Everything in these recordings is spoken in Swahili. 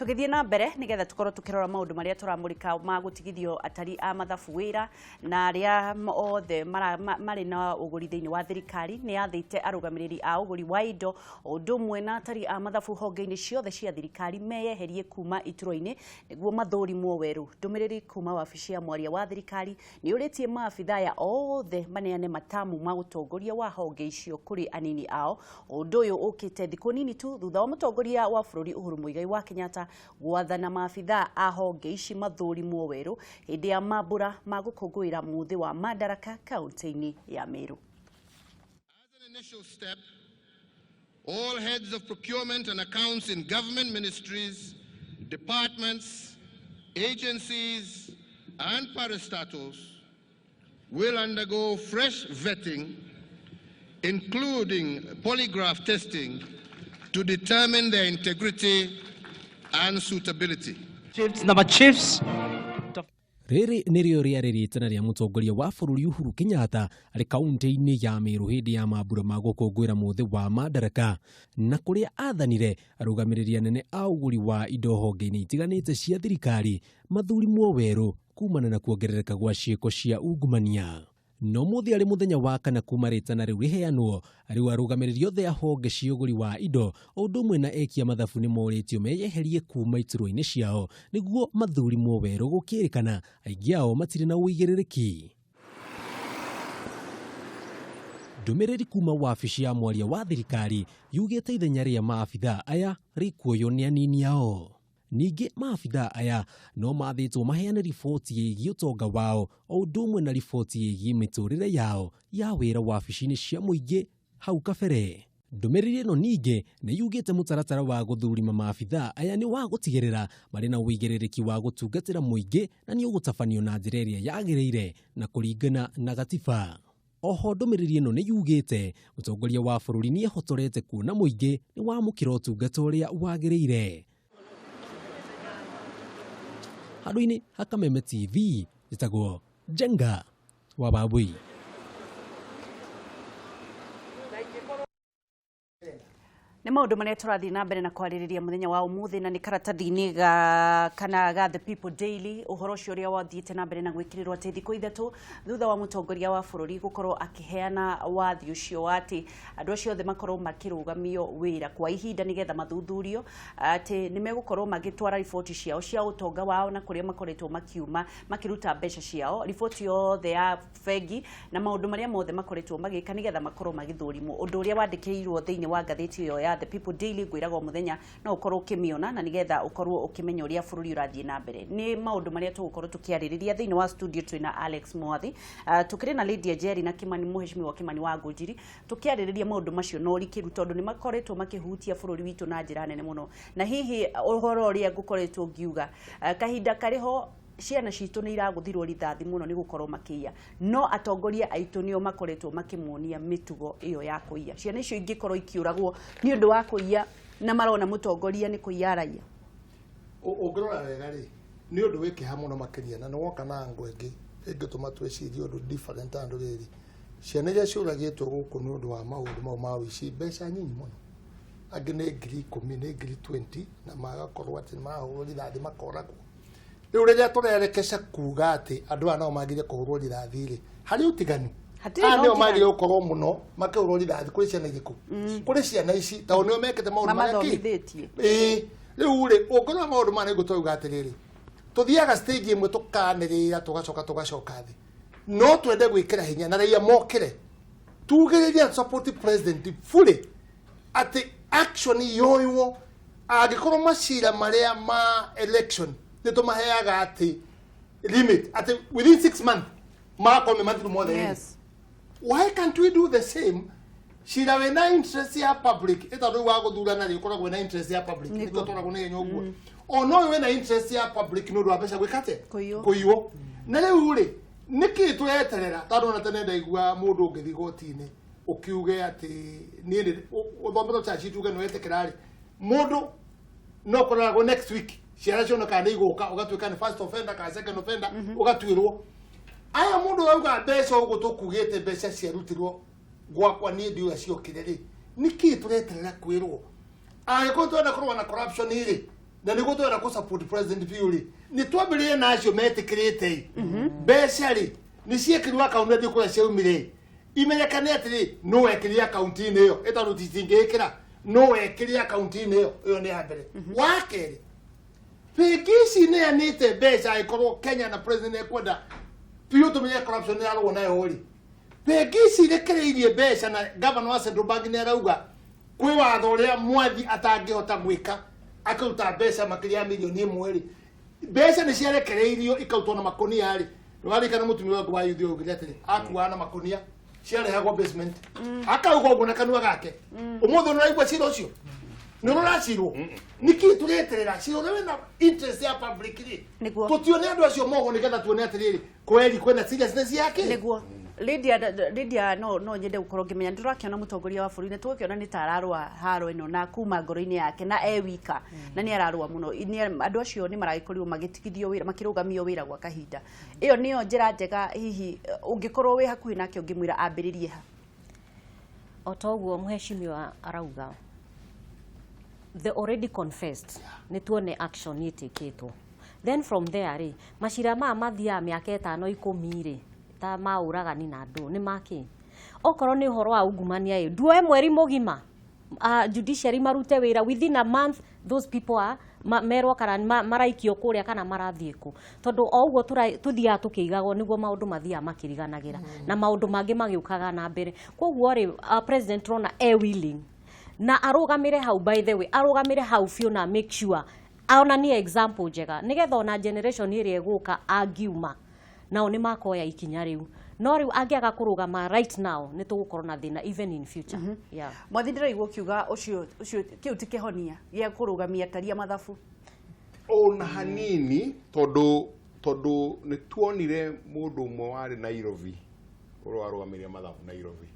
tugithie na mbere nigetha tukorwo tukirora maundu maria turamurika ma gutigithio atari a mathabu wira na aria othe mari na uguri thiini wa thirikari ni athite arugamiriri a uguri wa indo ndumwe na atari a mathabu honge-ini ciothe cia thirikari meyeherie kuma ituro-ini niguo mathurimwo weru. Ndumiriri kuma wabici ya mwaria wa thirikari ni uritie maabitha ya othe maneane matamu ma gutongoria wa honge icio kuri anini ao. Undu uyu ukite thiku nini tu thutha wa mutongoria wa bururi Uhuru Muigai wa Kenyatta gwathana maabitha a honge ici mathurimwo weru hindi ya mambura ma gukungwira muthi wa Madaraka kaunti-ini ya Meru. As an initial step, all heads of procurement and accounts in government ministries, departments, agencies, and parastatals will undergo fresh vetting, including polygraph testing, to determine their integrity and suitability. Chiefs. Riri nirio riari ritana ria mutongoria wa bururi Uhuru Kenyatta ari kaunti-ini ya Meru hindi ya mambura ma gukungwira muthi wa Madaraka na kuria athanire arugamiriri anene a uguri wa indo honge-ini itiganite cia thirikari mathurimwo weru kumana na kuongerereka gwa ciiko cia ungumania. No muthi ari muthenya wa kana kuma ritana riu riheanwo ari arugamiriri othe a honge cia uguri wa indo ndumwe na ekia mathabu ni moritio meyeherie kuma ituro-ini ciao niguo mathurimwo weru gukirikana aingi ao matire na uigiririki. Ndumiriri kuma wabici ya mwaria wa thirikari yugite ithenya ria maabitha aya rikuoyo ni anini ao. Ningi maabitha aya no mathitwo maheane riboti yegie utonga wao ndumwe na riboti yegie miturire yao ya wira wabici-ini cia muingi hau kabere. Ndumiriri no ningi ni yugite mutaratara wa guthurima maabitha aya ni wa gutigirira mari na uigiririki wa gutungatira muingi na ni ugutabanio na njira iria yagiriire na kuringana na gatiba. Oho ndumiriri no ni yugite mutongoria wa bururi ni ahotorete kuona muingi ni wamukira utungata uria wagiriire. Haduini Hakameme TV jitagwo Jenga wa Babui. Ni maundu maria turathi na mbere na kwaririria muthenya wa umuthi na ni karatathi-ini kana ga The People Daily uhoro ucio uria wathiite na mbere na gwikirirwo ati thiku ithatu thutha wa mutongoria wa bururi gukorwo akiheana wathi ucio ati andu acio othe makorwo makirugamio wira kwa ihinda nigetha mathuthurio ati ni megukorwo magitwara riboti ciao cia utonga wao na kuria makoretwo makiuma makiruta mbeca ciao riboti yothe ya fegi na maundu maria mothe makoretwo magika nigetha makorwo magithurimwo undu uria wandikirwo thiini wa ngatheti iyo ya The People Daily gwiragwo muthenya no ukorwo ukimiona na nigetha ukorwo ukimenya uria bururi urathie na mbere. Ni maundu maria tugukorwo tukiaririria thiini wa studio twina Alex Mwathi tukiri na Lydia Jerry na Kimani Muheshimiwa Kimani wa Ngujiri tukiaririria maundu macio no rikiru tondu ni makoretwo makihutia bururi witu na njira nene muno na hihi uhoro uria gukoretwo ngiuga kahinda kariho ciana citu ni iraguthirwo rithathi muno ni gukorwo makiya no atongoria aitu nio makoretwo makimuonia mitugo iyo ya kuiya ciana icio ingikorwo ikiuragwo ni undu wa kuiya na marona mutongoria ni kuiya raia ungirora wega ri ni undu wikiha muno makiria na woka na ngwengi ingituma twicirie undu different andu riri ciana iria ciuragitwo guku ni undu wa maundu mau ma wici mbeca nyinyi muno angi ni 10,000 ni 20 na magakorwo ati mahurwo rithathi makoragwo riu riria turerekesha kuga ati andu ana magire kuhurwo rithathi ri hari utiganu nio magire gukorwo muno makihurwo rithathi kuri ciana iriku kuri ciana ici tao nio mekete maundu maria riu ri ungorwa maundu mana igutoiga atiriri tuthiaga stage imwe tukanirira tugacoka thi no twende gwikira hinya na raia mokire tugiriria support president fully ati action yoywo agikorwo macira maria ma election nito maheaga ati limit ati within 6 months makome months more than yes. Why can't we do the same? Shira we na interest ya public eta ndo wa guthurana ri ukoragwo na interest ya public niko toragwo na yenyo guo ono we na interest ya public no ndwa mbeca gwikate kuiwo na riu ri niki tweterera tondu na tene ndaigua mundu ungithi gotini ukiuge ati ni uthombe chachi tuge no etekera ri mundu no koragwo next week ciara cio no kana iguka ugatwika ni first offender ka second offender ugatwirwo aya mundu wauga mbeca ugu tukugite mbeca ciarutirwo gwakwa ni ndio acio kireri niki tureterera kwirwo ko twenda kurwa na corruption iri na niguo twera ku support president Fury ni twambirie na acio metikirite becari ni ciekirwo account ndi kwa ciaumire imenyekane atiri no wekiri account ini yo etaru titingikira no wekiri account ini yo ni ambere wakeri pegisi ne anite beca ikorwo Kenya na president ekwenda piyo tumenye corruption ya rwo nayo hori pegisi rekereirie beca na governor wa Central Bank ni arauga kwi watho uria mwathi atangihota gwika akaruta beca makiria milioni imwe beca ni ciarekereirio ikautwo na makonia ari wari kana mutumia wa youth ogirete akuwa na makonia ciarehagwo basement akauga ugo na kanua gake umutho no raigwa ciro cio no racirwo niki tureterera ciro na interest ya public tutione andu acio mogo nigetha tuone atiriri kweli kwena seriousness yake niguo Lydia no nyende gukorwo ngimenya ndirakiona mutongoria wa bũrũri tukiona ni tararwa haro ino na kuma ngoro-ini yake na wika na ni ararwa muno andu acio ni maragikorirwo magitigithio wira makirugamio wira gwa kahinda iyo niyo njira njega hihi ungikorwo wi hakuhi nake ungimwira ambiririe ha otoguo mheshimiwa arauga they already confessed ni tuone action itikitwo then from there mashira mathia miaka 5-10 ta mauragani na andu ni maki okoro ni horo wa ungumania duoe mweri mugima judiciary marute wira within a month those people are merwo kana maraikio kuria kana marathiku tondu o uguo tuthia tukiigagwo niguo maundu mathia makiriganagira na maundu mangi magiukaga na mbere koguo ri president rona willing na arugamire hau by the way arugamire hau fiu na make sure aona ni example njega nigetha ona generation iri eguka agiuma nao ni makoya ikinya riu no riu angiaga kurugama right now ni tugukorwo na thina even in future yeah mwathindira igwo kiuga ucio kiu tikihonia gia kurugamia karia mathabu ona hanini tondu ni tuonire mundu umwe wari Nairobi urugamire mathabu Nairobi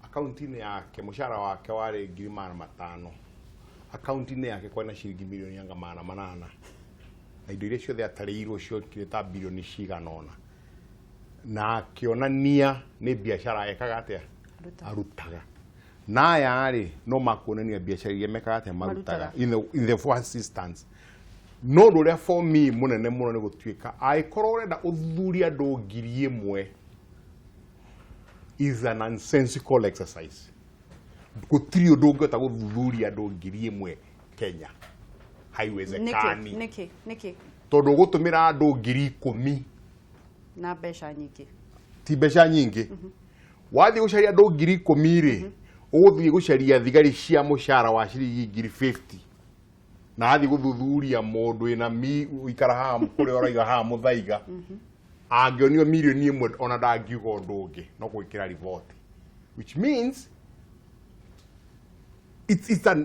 akaunti-ini yake mushara wake wari 500,000 akaunti-ini yake kwena ciringi milioni anga 800 na indo iria ciothe atareirwo ciokire ta bilioni ciganona na akionania ni biashara ekaga atia arutaga na yari no makuonania biashara iria mekaga atia marutaga in the first instance no ruria for me munene muno ni gutuika aikorwo urenda uthuthuria andu 1,000 is an nonsensical exercise gutiri undu ungihota guthuthuria andu 1,000 Kenya haiwezekani niki tondu gutumira andu 10,000 na besha nyingi ti besha nyingi wathi gucaria andu 10,000 ri uguthii gucaria thigari cia mushara wa ciringi 50 na athi guthuthuria mundu ina ikara ha mukuri oraiga ha muthaiga angionio milioni 1 ona dangiuga undu ungi no gwikira report which means it's a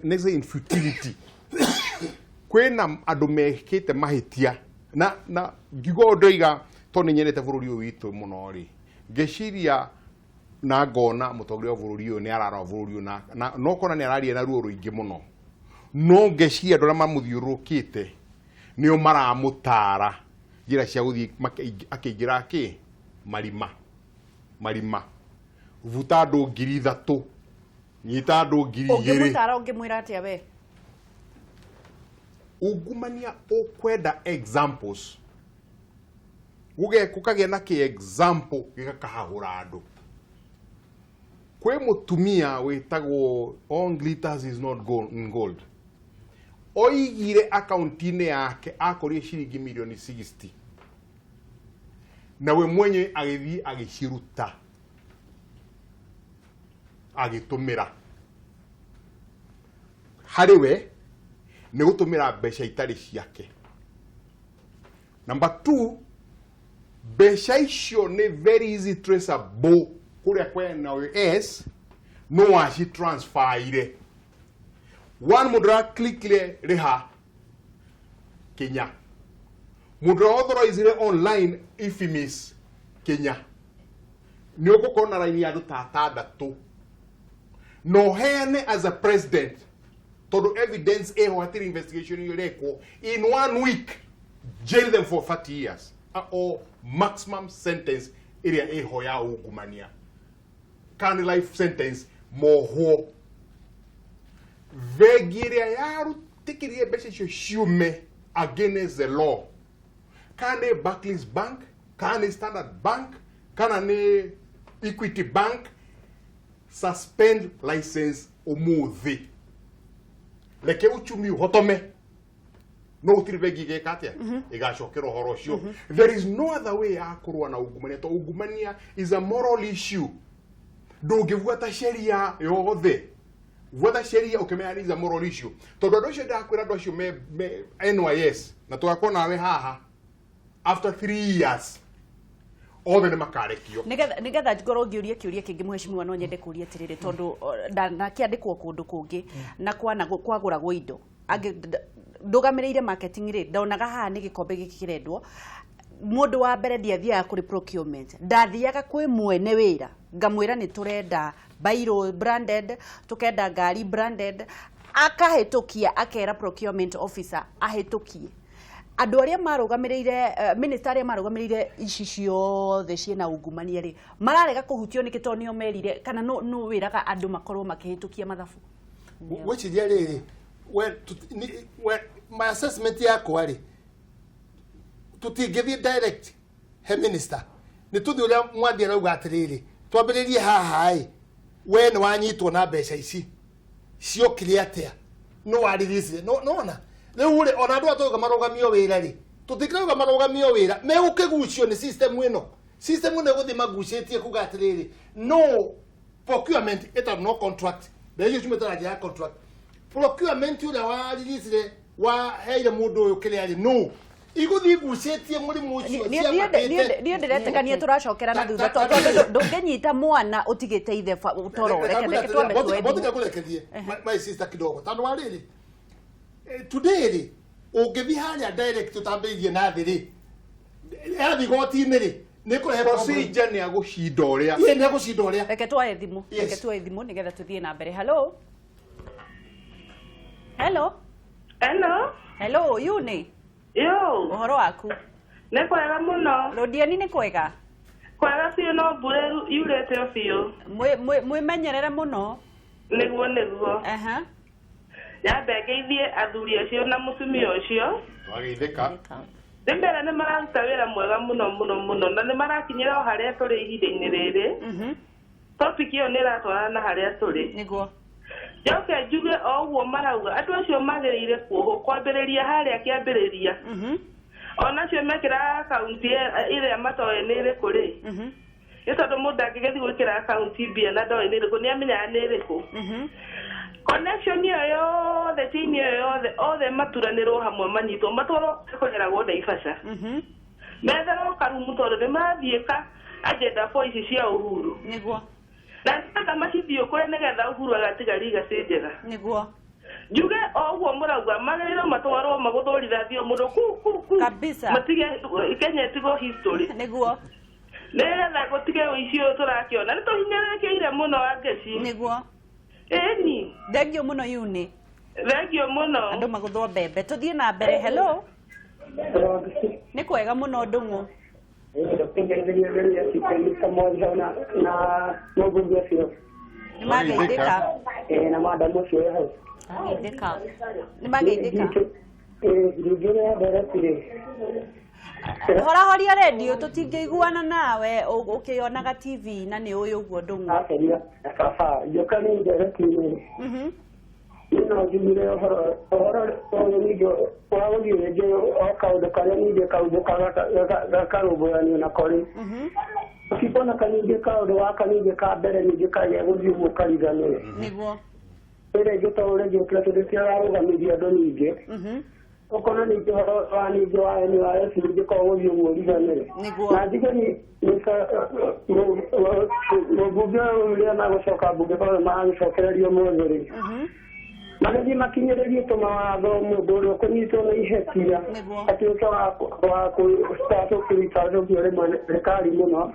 next infutility kwena andu mekite mahitia na ngigo ndoiga to ni nyerete bururi uyu witu muno ri ngeciria na ngona mutongoria wa bururi uyu ni arara bururi uyu na no kona ni araria na ruo ruingi muno no ngeciria ndora mamuthiurukite nio maramutara njira cia guthii akingira aki marima vuta andu 3,000 nyita andu 2,000 ungimutara ungimwira atia we ungumania ukwenda examples kukagia na ki example gikakahagura andu kwe mutumia witagwo all glitters is not gold oigire account-ini yake akorie ciringi milioni 60 na we mwenye agithii agiciruta agitumira hariwe ni gutumira besha itari ciake number 2 besha icio ni very easy traceable kuria kwena US no washi transfer ire one mudra click le reha Kenya mudra authorize ile online ifimis Kenya ni ukukona line ya tatandatu no hene as a president todo evidence hatiri investigation yoleko in 1 week jail them for 30 years or maximum sentence area ya ugumania can life sentence moho vegiria yaru matikirie mbeca icio ciume against the law kana Barclays Bank kana Standard Bank kana ni Equity Bank suspend license umuthi leke uchumi hotome no utirivegi gekatia igacokero horo cio. There is no other way akurwa na ungumania to ungumania is a moral issue. Ndungivuata sheria yothe vuata sheria ukimenya is a moral issue tondu andu acio ndakwira andu acio me NYS na tugakona nawe haha after 3 years othe nĩ makarekio nigetha ngorwo ngiuria kiuria kingi mheshimiwa no nyende kuria tiriri tondu ndanakiandikwo kundu kungi na kwaguragwo indo ndugamirire marketing ri ndonaga haha ni gikombe giki kirendwo mundu wa mbere ndiathiaga kuri procurement ndathiaga kwi mwene wira ngamwira ni turenda bairo branded tukenda ngari branded akahitukia akera procurement officer ahitukie andu aria marugamirire minister aria marugamirire ici ciothe ciena ungumania ri mararega kuhutio ni kitonio merire kana no wiraga andu makorwo makihitukia mathabu which is really when my assessment yakwa ri tutingithie direct he minister ni tuthi uria mwathia rauga atiriri twambiririe haha we ni wanyitwo na mbeca ici ciokire atia no warigicire no na riu ri ona andu atoga marugamio wira ri tutikirauga marugamio wira me ukigucio ni system ino guthi magucitie kuga atiriri no procurement eta no contract ndio cumetaga ya contract procurement uria warigicire wa heire mundu uyu kire ari no iguthi gucetie murimu ucio ni ndiretekania turacokera na thutha tondu ndunginyita mwana utigite ithe utoro reke twambe twedi botika kurekerie my sister kidogo tondu wariri today ri ungithi haria direct tutambirie na thiri yathi goti-ini ri ni kurehe procedure ni agushinda uria ye ni agushinda uria reke twae thimu nigetha tuthie na mbere. Hello Yuni Yo. Uhoro waku? Nĩ kwega mũno. Rodiani nĩ kwega? Kwega biũ no mbura yurĩte biũ. Mwĩmenyerere mũno. Nĩguo. Aha. Nyambe ngeithie athuri acio na mũtumia ũcio. Wageithĩka. Mbere nĩ mararuta wĩra mwega mũno na nĩ marakinyĩra o harĩa tũrĩ ihinda-inĩ rĩrĩ. Topic ĩyo nĩ ĩratwarana na harĩa tũrĩ. Nĩguo. Njoke njuge o ũguo marauga andũ acio magĩrĩire kuohwo kwambĩrĩria harĩa kĩambĩrĩria onacio mekĩra akaunti ĩrĩa matoĩ nĩ ĩrĩkũ rĩ nĩ tondũ mũndũ angĩgĩthiĩ gwĩkĩra akaunti mbia na ndoĩ nĩ ĩrĩkũ nĩ amenyaga nĩ ĩrĩkũ connection ĩyo yothe tini ĩyo yothe othe maturanĩrwo hamwe manyitwo matwarwo kũgeragwo Naivasha metherwo karumu tondũ nĩ mathiĩka agenda ici cia Uhuru nĩguo na saka macithio kure nigetha Uhuru agatigari gacenjera niguo njuge o uguo murauga magiriro matwarwo maguthorithathio mundu ku kabisa matige Kenya tigo history niguo nigetha gutige uicio turakiona ni tuhinyĩrĩkĩire muno angeci niguo eni thengio muno Yuni thengio muno andu maguthwo mbembe tuthie na mbere. Hello ni kwega muno ndungu Nimageithĩka na madamu cio hau nimageithĩka ndingĩre nderetire horahoria redio tutingĩiguana nawe ukionaga TV na nĩ ũyũ ũguo ndungu baba njoka nĩ nderetire no njugire ũhoro ningĩ wagũthiĩ rĩngĩ o kaũndũ karĩa ningĩ kaũndũ gakarũmbũyanio nako rĩ ũkibona kaningĩ kaũndũ gaka ningĩ ka mbere ningĩ kagĩa gũthiĩ ũguo kariganĩre nĩguo rĩngĩ to rĩngĩ ũkĩra tondũ ciararũgamithia andũ ningĩ ũkona ningĩ ũhoro wa ningĩ wa NYS ningĩ korwo gũthiĩ ũguo riganĩre na ndigani mũmbunge ũrĩa magũcoka mbunge korwo magĩcokererio mũthĩ rĩ magĩthiĩ makinyĩrĩrie tũmawatho mũndũ ũrĩa ũkũnyitwo na ihetia atuĩke wa kũrutacũkia rĩmwe thirikari mũno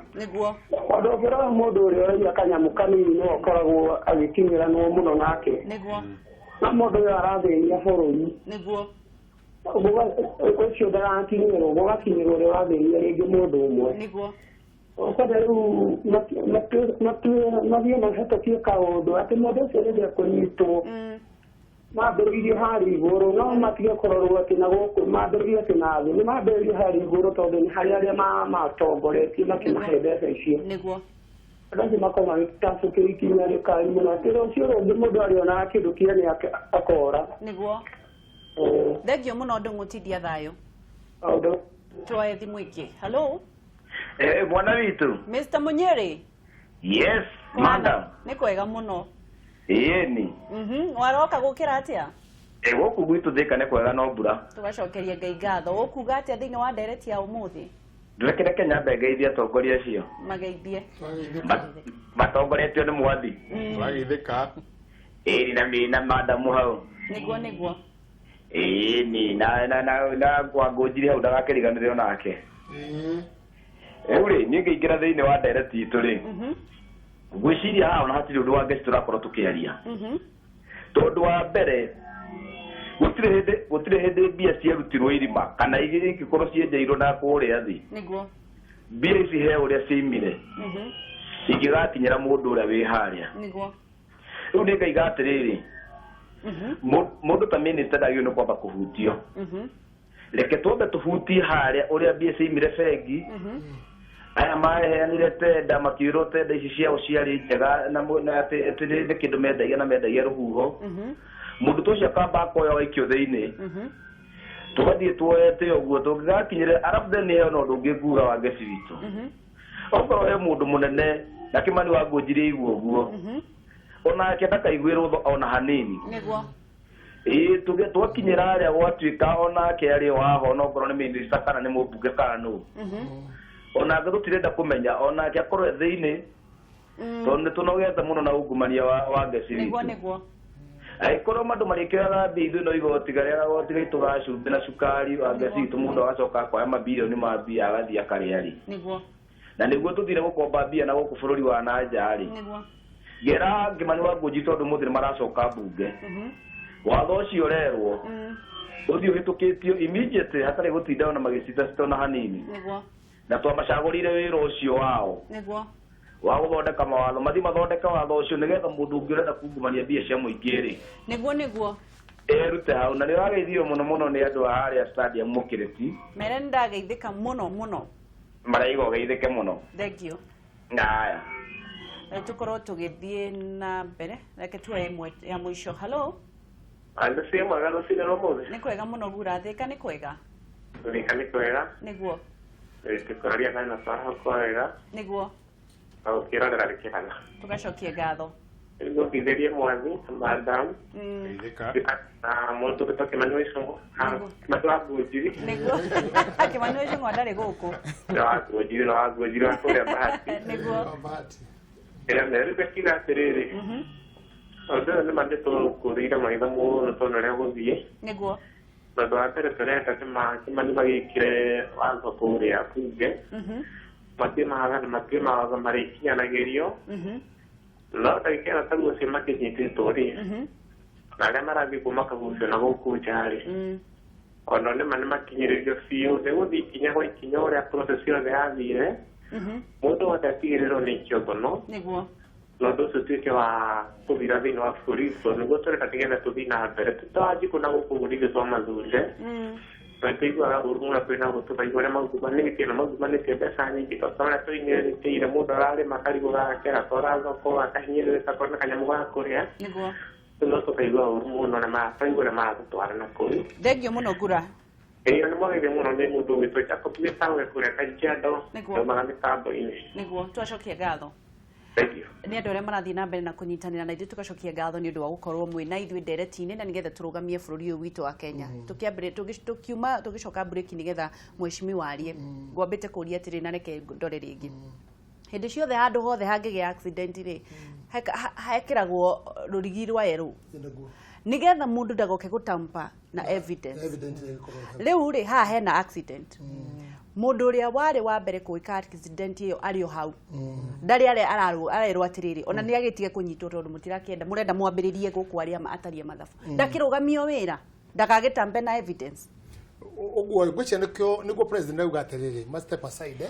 ũndũ ũngĩrora mũndũ ũrĩa ũraiya kanyamũ kanini no akoragwo agĩkinyĩranwo mũno nake na mũndũ ũyũ arathĩnia bũrũri ũcio ndarakinyĩrwo gũgakinyĩrwo ũrĩa wathĩnia rĩngĩ mũndũ ũmwe ũkona rĩu mathiĩ mahĩtũkie kaũndũ atĩ mũndũ ũcio rĩrĩa kũnyitwo mambĩrĩirie harĩ igũrũ no matige kũrorwo atĩ na gũkũ mambĩrĩirie atĩ na thĩ nĩ mambĩrĩirie harĩ igũrũ tondũ nĩ harĩ arĩa matongoretie makĩmahe mbeca icio nĩguo andũ acio makorwo magĩtacũkĩra ikinya rĩkari mũno atĩ rũciũ rũngĩ mũndũ arĩonaga kĩndũ kĩene akora nĩguo thengio mũno ndũng'ũtithia thayũ twoe thimũ ingĩ hello mwana witũ Mr. Munyeri yes madam nĩ kwega mũno ĩni waroka gũkĩra atĩa gũkũ gwitũ Thika nĩ kwega no mbura tũgacokeria Ngai ngatho ũkuga atĩa thĩinĩ wa ndereti ya ũmũthĩ ndũrekere nyambe ngeithie atongoria acio mageithie matongoretio nĩ mwathi twageithĩka ĩni na mina madamu hau nĩguo ĩni na ngwanjire hau ndagakĩriganĩre onake rĩu rĩ niĩ ngĩingĩra thĩinĩ wa ndereti itũ rĩ ngwĩciria haha ona hatirĩ ũndũ wa ngeci tũrakorwo tũkĩaria tondũ wa mbere gũtirĩ hĩndĩ mbia ciarutirwo irima kana ingĩkorwo cienjeirwo na kũrĩa thĩ nĩguo mbia ici he ũrĩa ciaimire ingĩgakinyĩra mũndũ ũrĩa wĩ harĩa nĩguo rĩu nĩ ngaiga atĩrĩrĩ mũndũ ta mĩnĩsta ndagĩrĩirwo nĩ kwamba kũhutio reke twambe tũhutie harĩa ũrĩa mbia ciaimire bengi aya maheanire tenda makiũrwo tenda ici ciao ciarĩ njega na atĩ nĩ kĩndũ mendagia na mendagia rũhuho mũndũ ta ũcio akamba akoya waikio thĩinĩ tũgathiĩ tuoete ũguo tũngĩgakinyĩre arabu then nĩheo na ũndũ ũngĩ nguga wa ngeci witũ okorwo he mũndũ mũnene na Kĩmani Wangũnjiri igua ũguo onake ndakaiguĩrwo tho ona hanini nĩguo twakinyĩra harĩa gwatuĩka onake arĩ waho onokorwo nĩ mĩnĩsta kana nĩ mũmbunge kana nũ onake tũtirenda kũmenya onake akorwo thĩinĩ tondũ nĩ tũnogete mũno na ungumania wa ngeci witũ nĩguo angĩkorwo andũ marĩkĩraga mbia ithuĩ no igoti garĩa goti gaitũ ga cumbĩ na cukari wa ngeci witũ mũndũ agacoka akoya mabilioni ma mbia agathiĩ akarĩa rĩ nĩguo na nĩguo tũthire gũkomba mbia na gũkũ bũrũri wa nanja rĩ ngera Kĩmani Wangũnjiri tondũ mũthĩ nĩ maracoka mbunge watho ũcio ũrerwo ũthiĩ ũhĩtũkĩtio immediately hatarĩ gũtinda ona magĩcita ona hanini na twamacagũrire wĩra ũcio wao wa gũthondeka mawatho mathiĩ mathondeka watho ũcio nĩgetha mũndũ ũngĩ ũrenda kungumania mbia cia mũingĩ rĩ nĩguo erute hau na nĩ wageithio mũno nĩ andũ a harĩa stadium Mũkĩrĩti mere nĩ ndageithĩka mũno maraiga ũgeithĩke mũno thengio haya tũkorwo tũgĩthiĩ na mbere reke tuoe ĩmwe ya mũico hello Andũ mwega rũcinĩ rwa ũmũthĩ nĩ kwega mũno gura Thika nĩ kwega Thika nĩ kwega nĩguo tũkũraria kana twara kwega nĩguo gũkĩrorera rĩkĩhana tũgacokie ngatho ngũkithĩrie mwathi madam mũndũ ũgĩtwo Kĩmani Wangũnjiri nĩguo Kĩmani Wangũnjiri ndarĩ gũkũ Wangũnjiri wa kũrĩa Bahati nĩguo rĩu kiuga atĩrĩrĩ ũndũ ũyũ nĩ mandĩtwo kũrĩire maitho mũno tondũ ũrĩa gũthiĩ nĩguo na ũndũ wa mbere tũrenda Kĩmani magĩkĩre watho kũrĩa bunge matue mawatho marĩkinyanagĩrio no ndagĩka ĩno taguo cio makĩnyitĩtwo rĩ na arĩa marathiĩ kuo makagucio na gũkũ nja rĩ ona nĩma nĩ makinyĩrĩrio biũ nĩ gũthiĩ ikinya gwa ikinya ũrĩa process yothe yathire mũndũ wothe atigĩrĩrwo nĩ ikĩogono na ũndũ ũcio ũtuĩke wa kũthira thĩinĩ wa bũrũri ũcio nĩguo tũrenda tũgethe tũthiĩ na mbere tũtanji kũna gũkũ gũthithĩ twa mathunde na tũiguaga ũru mũno twĩna gũtũbaigua ũrĩa maungumanĩtie na maungumanĩtie mbeca nyingĩ tondũ ũrĩa tũinyĩrĩtĩire mũndũ ararĩma karigũ gake agatwara thoko akahinyĩrĩrĩka akona kanyamũ ga kũrĩa no tũkaigua ũru mũno na matũigua ũrĩa maratũtwara na kũu thengio mũno ngura nĩ mwageithia mũno nĩ mũndũ ũgĩtwo Jacob Gĩtawe kũrĩa Kajiado aumaga mĩtambo-inĩ nĩguo twacokie ngatho nĩ andũ arĩa marathiĩ na mbere na kũnyitanĩra na ithuĩ tũgacokia ngatho nĩ ũndũ wa gũkorwo mwĩ na ithuĩ ndereti-inĩ na nĩgetha tũrũgamie bũrũri ũyũ witũ wa Kenya tũkiuma tũgĩcoka break nĩgetha mweshimiwa arie ngwambĩte kũria atĩrĩ na reke ndore rĩngĩ hĩndĩ ciothe handũ hothe hangĩgĩa accident rĩ hekĩragwo rũrigi rwa yerũ nĩgetha mũndũ ndagoke gũtampa na evidence rĩu rĩ haha hena accident mũndũ ũrĩa warĩ wa mbere gwĩka accident ĩyo arĩ o hau ndarĩ arerwo atĩrĩrĩ ona nĩ agĩtige kũnyitwo tondũ mũtirakĩenda mũrenda mwambĩrĩrie gũkũ arĩa atarie mathabu ndakĩrũgamio wĩra ndakagĩtambe na evidence ũguo ngwĩciria nĩguo president auga atĩrĩrĩ ma step aside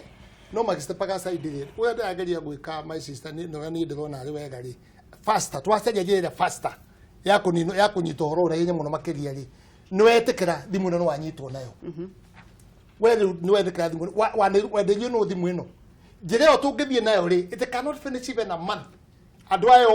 no magĩstepaga aside rĩ ũrĩa ndĩrageria gwĩka my sister nĩ ndĩrona arĩ wega rĩ faster twacenjagia faster ya kunyita horo na yenye muno makiria ri nwetekera thimu no wanyitwo nayo ni wendekera thimu wenderio no thimu ino njire yo tungithie nayo ri it cannot finish even a month andu ayo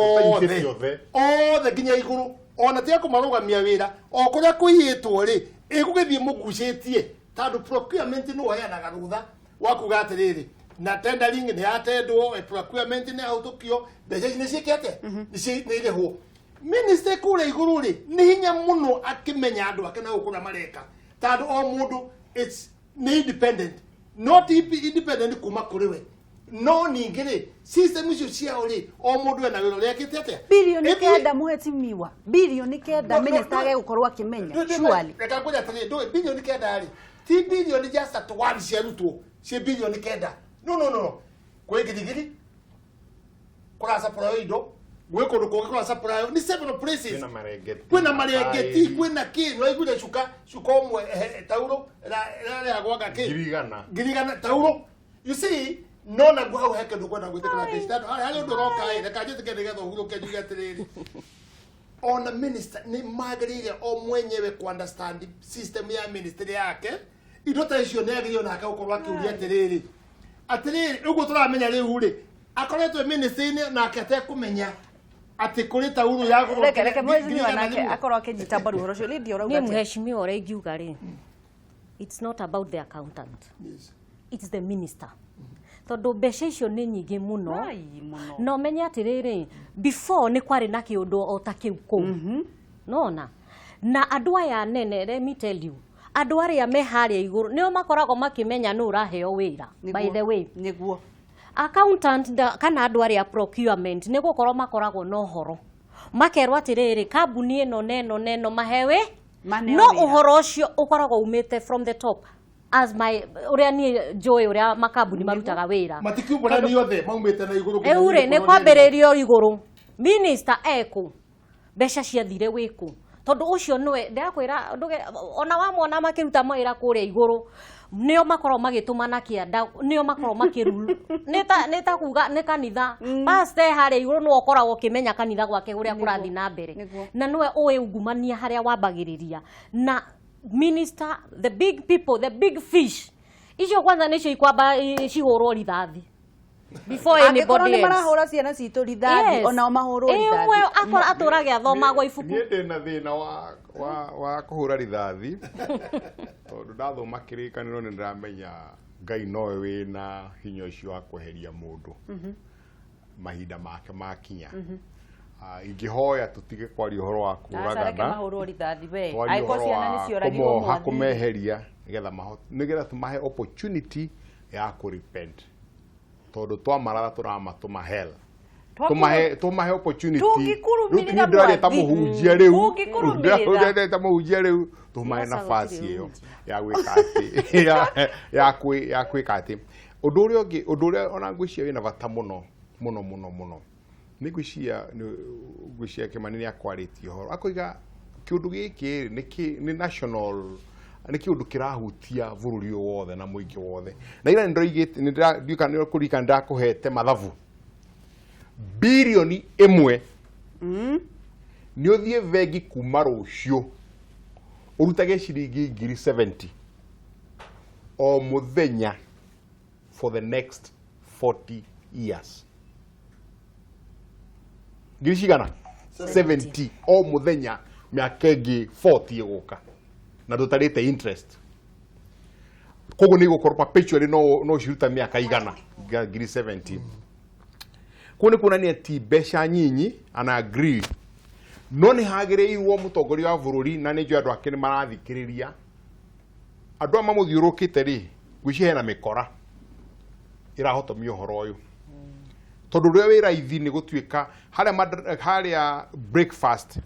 othe nginya iguru ona tia kumarugamia wira o kuria kuyitwo ri igugithie mugucitie tandu procurement no oyanaga rutha wakuga atiriri na tendering ni atendwo procurement ni autukio mbeca ni ciikete ni irihwo minister kure iguru ri ni hinya muno akimenya andu ake na ukura mareka tandu o mundu it's independent not independent kuma kuri we no ningire system icio ciao ri o mundu ena wiro riakite atia bilioni kenda muhetimiwa bilioni kenda minister age gukorwa akimenya surely reka kuja tani do bilioni kenda ri ti bilioni just at one ciarutwo ci bilioni kenda no kwe gidigidi kura supply indo gwe kundu kungi kura supply ni several places kwina marengeti kwina kinwa igure shuka omwe tauro ra agwaga ki girigana tauro you see no na gwa heke ndo kwenda gwitekana president hali ndo roka ire ka jite kende getho huru keju gatiriri on minister ni magarire o mwenyewe ku understand system ya ministry yake indo ta icio ne agio na akakorwa kiuria atiriri ugo turamenya riu ri akoretwe ministry ni na akete kumenya ati kuri tauru ya guru reke mwezi wanake akorwa akinyita mbaru horo cio ndio urauga ni mheshimiwa ore ngiuga ri it's not about the accountant it's the minister tondu mbeca icio ni nyingi muno no menya atiriri before ni kwari na kiundu o ta kiu ku nona na andu aya nene let me tell you andu aria me haria iguru nio makorago makimenya nu uraheo wira by the way niguo accountant kana andu aria procurement ni gukorwo makoragwo no horo makerwa atiriri kambuni eno neno mahewe no uhoro ucio ukoragwo umite from the top as my uria ni joy uria makambuni marutaga wira matikiumbura ni othe maumite na iguru eure ni kwambiririo iguru minister eku besha ciathire wiku tondu ucio nwe ndakwira ona wamona makiruta mawira kuria iguru nio makoro magitumana kianda nio makoro makiru neta kuga ne kanitha pastor haria iguru no okoragwo kimenya kanitha gwake uria kurathi na mbere na nwe uwe ungumania haria wambagiriria na minister the big people the big fish icio kwanza nicio ikwamba cihurwo rithathi before anybody else marahura ciana citu rithathi ona mahurwo rithathi ewe akora aturage athomagwo ibuku ni ndina thina wa kuhura rithathi tondu ndathoma kirikaniro ni ndiramenya Ngai nowe wina hinya ucio wa kweheria mundu mahinda make makinya ingihoya tutige kwari uhoro wa kuragana mahurwo rithathi we aiko ciana ni cioragirwo mwathi hakumeheria nigetha tumahe opportunity ya ku repent tondu twamarara turamatumahe hell tumahe opportunity tukikurumira ndari tamuhunjia riu tumahe nafasi iyo ya gwikati ya kwikati undu uria ona ngwiciria wina bata muno ngwiciria Kimani ni akwaritie horo akoiga kiundu giki ni national ni kiundu kirahutia bururi wothe na muingi wothe na ira ndoigite ndiuka ni kurika ndakuhete mathabu bilioni 1 ni uthie vengi kuma rucio urutage ciringi 70 o muthenya for the next 40 years girishigana 70 o muthenya miaka ingi 40 iguka na tutarite interest kogo ni gukorwo perpetually no ciruta miaka igana ngiri 70 kuni kuna ni ati besha nyinyi ana agree no ni hagireirwo mutongoria wa bururi na ni jo andu ake ni marathikiriria andu amamuthiurukite ri gwicihe na mikora irahotomia uhoro uyu tondu ria wira ithi ni gutuika haria breakfast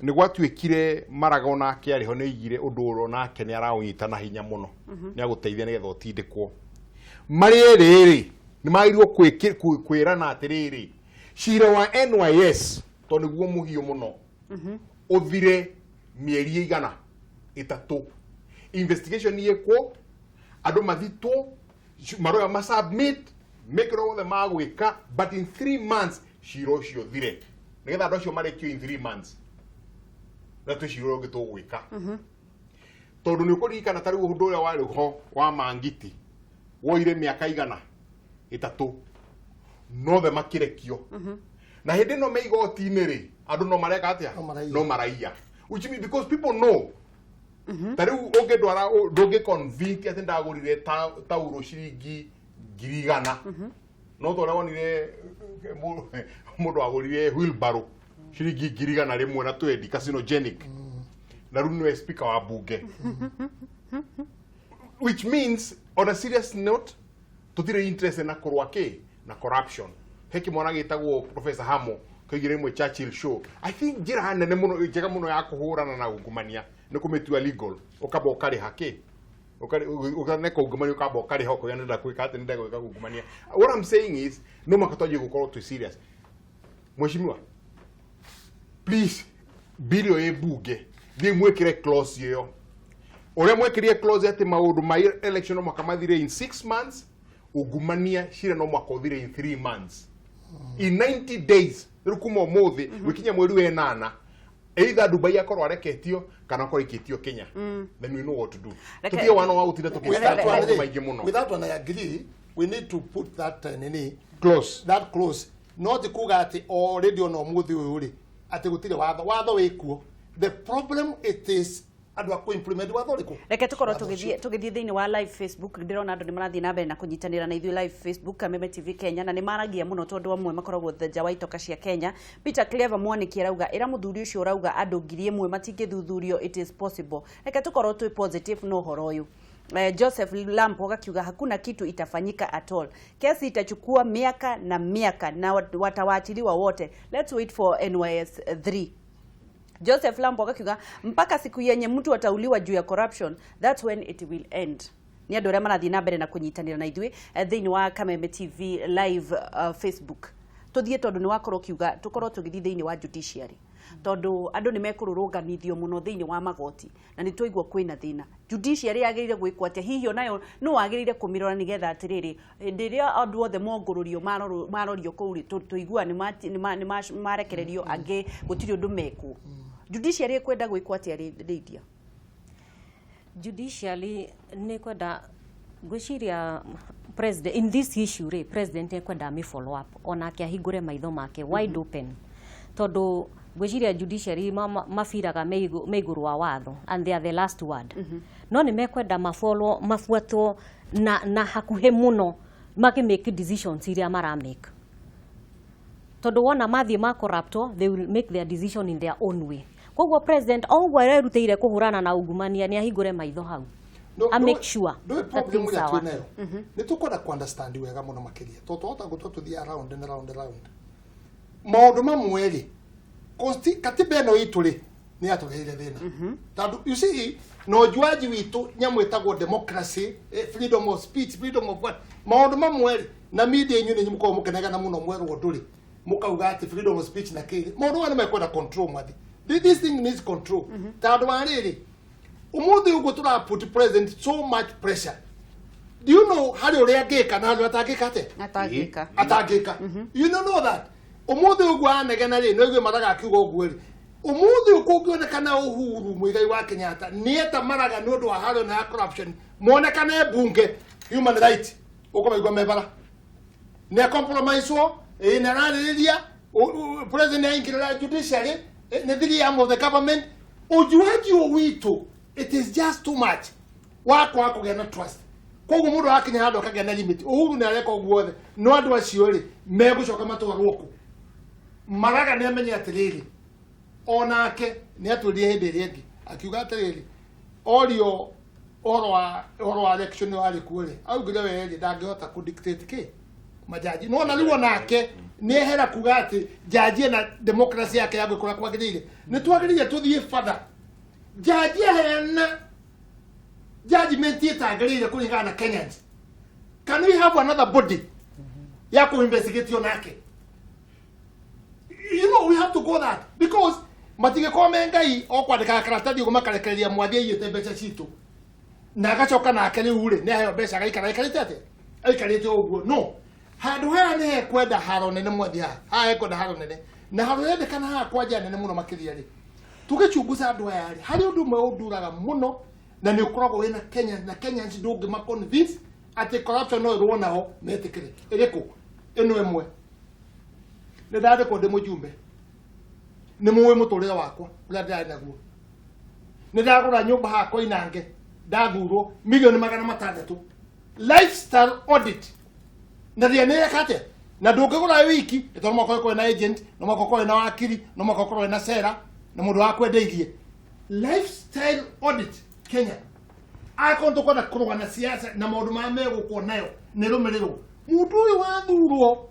ni gwatuikire marago nake ariho ni igire undu uro nake ni araunyita na hinya muno ni aguteithia nigetha utindikwo mari riri ni mairwo kwirana atiriri cira wa NYS to niguo muhio muno uthire mieri igana itatu investigation yekwo andu mathitwo maroya ma submit make all the magwika but in 3 months cira ucio thire nigetha andu acio marekio in 3 months na twicirwo ngi tugwika tondu ni kurikana tari undu uria wari ho wa Mangiti woire miaka igana itatu no the makirekio na hindi no meigoti-ini ri andu no mareka atia no maraia which means because people know tari unge ndwara ndungi convince ati ndagurire tauro ciringi 100 no to wonire mundu agurire wheelbarrow ciringi 100 rimwe na twendi carcinogenic na runwe speaker wa bunge which means on a serious note tutire interest na kurwake na corruption heki mwana gitagwo Professor Hamo kaigire mwe Churchill show I think jira nene muno jega muno ya kuhurana na ungumania ni kumetua legal ukaba ukari hake ukane ko ungumania ukaba ukari hoko yanenda kwika ati ndego ungumania. What I'm saying is no makatoje gukorwo too serious. Mheshimiwa, please bilio ebuge ndi mwekire clause yo ore mwekire clause ati maundu ma election mwaka mathire in 6 months ugumania shira no mwaka uthire in 3 months in 90 days rukuma umuthi wikinya mweri we 8 either Dubai akorwo areketio kana akorwo ikitio Kenya then we know what to do tutie wano wa utira tukista maigi muno without one I agree we need to put that clause not kuga ati already on umuthi uyu ri ati gutire watho wikuo. The problem it is adwa ku implement watho riko reke tukorwo tugithie thiini wa live Facebook ndirona andu ni marathie na mbere na kunyitanira na ithui live Facebook Kameme TV Kenya na ni maragia muno tondu amwe makoragwo nja wa itoka cia Kenya. Peter Clever Mwaniki arauga ira muthuri ucio urauga andu 1000 matingithuthurio it is possible. Reke tukorwo twi positive no horo uyu. Joseph Lampo akiuga hakuna kitu itafanyika at all. Kesi itachukua miaka na watawachiliwa wote. Let's wait for NYS 3. Joseph Lampo akiuga mpaka siku yenye mtu atauliwa juu ya corruption, that's when it will end. Ni andu aria marathie na mbere na kunyitanira na ithui thiini wa Kameme TV live Facebook. Tuthie tondu ni wakorwo kiuga tukorwo tugithie thiini wa judiciary tondu andu ni mekururunganithio muno thiini wa magoti na ni twaigua kwina thina. Judiciary yagirire gwikwo atia hihi onayo no wagirire kumirora nigetha atiriri ndiria andu othe mongururio marorio kuri tuigua ni marekererio ange gutiri undu meku. Judiciary kwenda gwikwo atia ridia judicially ni kwenda gwiciria president in this issue president kwenda mi follow up ona kia hingure maitho make wide open tondu gwiciria judiciary mafiraga meiguru wa watho and they are the last word no ni mekwenda mafuatwo na hakuhe muno make decisions iria mara make tondu wona mathie ma corrupto they will make their decision in their own way. Koguo president ogwo arerutire kuhurana na ungumania ni ahingure maitho hau make sure that things are ni tukwenda ku understand wega muno makiria toto tuthia around and around maundu mamwe ri katiba ino itu ri ni atuheire thina tondu you see no juaji witu nyamu etagwo democracy freedom of speech freedom of what maundu mamwe ri na media inyu ni muko mukenega na muno mweru nduri mukauga ati freedom of speech na kiri maundu wale mekwenda control mwathi. This thing needs control. Tondu wariri umuthi ugo tura put president so much pressure. Do you know hari uria ngika na andu atangika ate atangika you don't know that umuthi ugo anegena ri no igwe maraga kiugo ugo ri umuthi uko ngionekana Uhuru Muigai wa Kenyatta nieta maraga ni undu wa haro na corruption monekana bunge human right uko maigwa mebara ne compromise wo ina rariria president aingira judiciary the arm of the government ujuaji witu it is just too much wako gena trust kogu mundu akinya hado kagena limit Uhuru na reko guothe no andu acio ri megucoka matwarwo maraga ne menya atiriri onake ni aturie hindi ringi akiuga atiriri orio oro election wali kule au gire wewe ndangihota ku dictate ke majaji no na riwo nake ni hera kuga ati jaji na democracy yake yagwe kura kwagirire ni twagirire tuthie further jaji hena judgment yetagirire kuringana na Kenyans. Can we have another body ya ku investigate yonake? You know we have to go that because matige kome ngai okwandika karatathi ugo makarekereria mwathie yete mbeca citu na agacoka na akene ure ne hayo mbeca gaikara ikarite ate aikarite oguo no handu haya ne kwenda haro nene mwathia ha ekwenda haro nene na haro yende kana ha kwaja nene muno makiria ri tugechunguza andu aya hari undu mwe unduraga muno na ni ukoragwo wina Kenya na Kenyans ndungi ma convince ati corruption no irona ho metikire iriko eno emwe ne ndade ko ndemo jumbe ni muwe muturire wakwa ula ndai naguo ne ndagura nyumba hakwa inange ndathurwo milioni 600 lifestyle audit na ria ne yakate na ndungigura wiki ito moko na agent no moko na wakiri no moko na sera na mundu wakwendeirie lifestyle audit Kenya akonto kwa kuruga na siasa na maundu ma megukwo nayo ni rumiriro mundu uyu wathurwo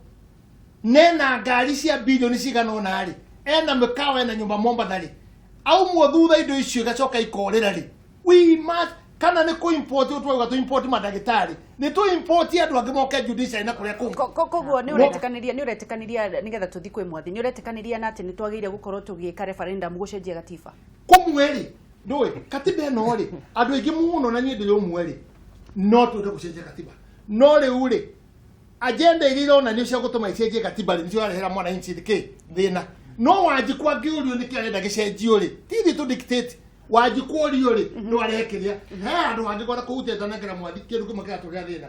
nena ngari cia bilioni cigana na ri ena mikawa na nyumba Mombasa ri au muthutha indo icio gacoka ikorera ri we must kana ni ku import utwa tu import madagitari ni tu import andu angi moke judiciary na kuria koguo ni uretikaniria nigetha tuthi kwi mwathi ni uretikaniria na ati ni twagire gukorwo tugiika referendum gucenjia gatiba kumweri ndoi katiba no ri andu ingi muno na nyindi yo mweri no tu gucenjia katiba no ri uri agenda iriro na ni cia gutuma icenjie katiba ni cio arehera mwana inchi ke thina no waji kwa giurio ni kiarenda gicenjio ri tithi tu dictate waji kuorio ri no arekeria ha andu wangi gora kuuteta na kira mwathi kindu kumakira turia thina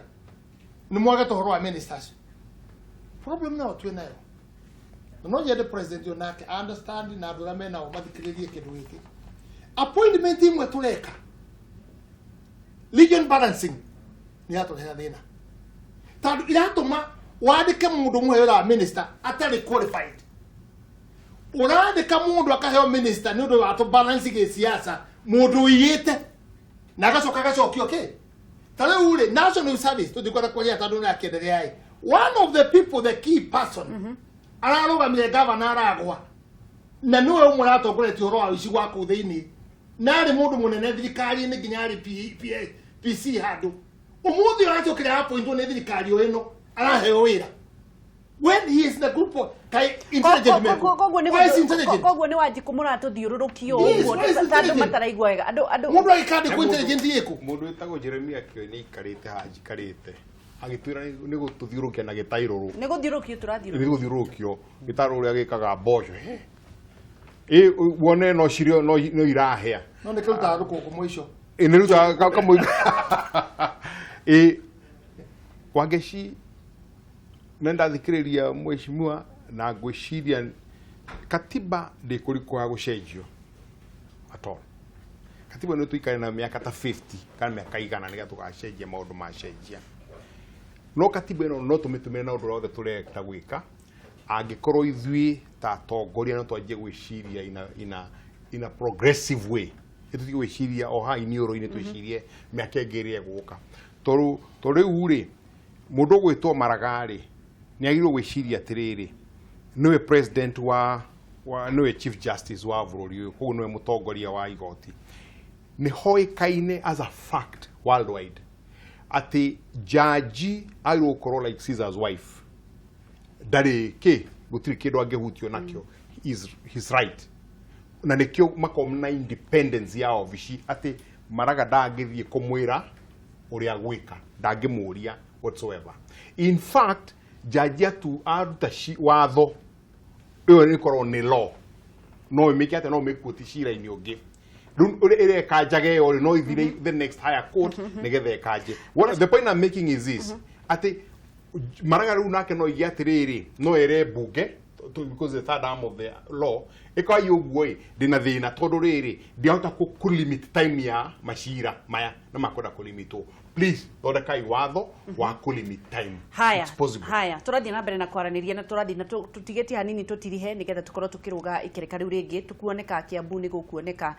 ni mwaga tohoro wa ministers problem no tu nayo no yede president yonake understand na andu ramena o mathikiririe kindu giki appointment imwe tureka legion balancing ni atuhera thina tandu iratuma wandike mundu mwe wa minister atari qualified urandika mundu akaheo minister ni undu wa to balance ge siasa mundu yite na gacoka gacokio okay tale ule national service to dikora kwa ya tandu na kenderea ai one of the people the key person ararugamire governor aragwa na niwe umurato kureti oro wa ici gwaku thiini nari mundu munene thirikari ni ginyari PC handu umuthi aracokire appoint ni thirikari o ino araheo wira when he is in the group of intelligent men koguo ni waji kumura tuthiururukio uguo tandu mataraigwa wega andu mundu agikandi ku intelligent yiku mundu etagwo Jeremia kio ni ikarite haji karite agitwira ni gututhiurukia na gitairuru ni guthiurukio turathiurukio ni guthiurukio gitaru ria gikaga mboco wone no cirio no irahia no ne kiruta ruko kumwisho ni ruta kamwe wageshi nenda thikiriria mheshimiwa na gwiciria katiba de kurikwa gucenjio atol katiba no tuikare na miaka ta 50 kana miaka igana niga tugacenjia maundu macenjia no katiba no tumitumire na undu rothe tureka gwika angikorwo ithui ta tongoria no twanjie gwiciria in a progressive way itu gwiciria o hai ni oro-ini twicirie miaka ingiri eguka toru uri mundu gwitwo Maragari ni agirwo gwiciria atiriri niwe president wa niwe chief justice wa bururi uyu koguo niwe mutongoria wa igoti ni hoikaine as a fact worldwide ati jaji airo korwo like Caesar's wife ndari ki gutiri kindu angehutio nakio his right na nikio makom na independence ya ofici ati Maraga ndangithie kumwira uria gwika ndangimuria whatsoever in fact jaji atu aruta watho iyo ni korwo ni law no imeke ate no mekuti cira ini ungi ire kajage or no ithire the next higher court nigethe kaje what the point I'm making is this ati Maraga ru nake no igiatiriri no ere bunge because the third arm of the law iko yugwe dina thina tondu riri ndiahota ku limit time ya mashira maya na makoda ku limito please thondekai watho wa ku limit time it's possible haya turathie na mbere na kwaraniria na turathie na tutigeti hanini tutirihe nigetha tukorwo tukiruga ikereka riu ringi tukuoneka Kiambu ni gukuoneka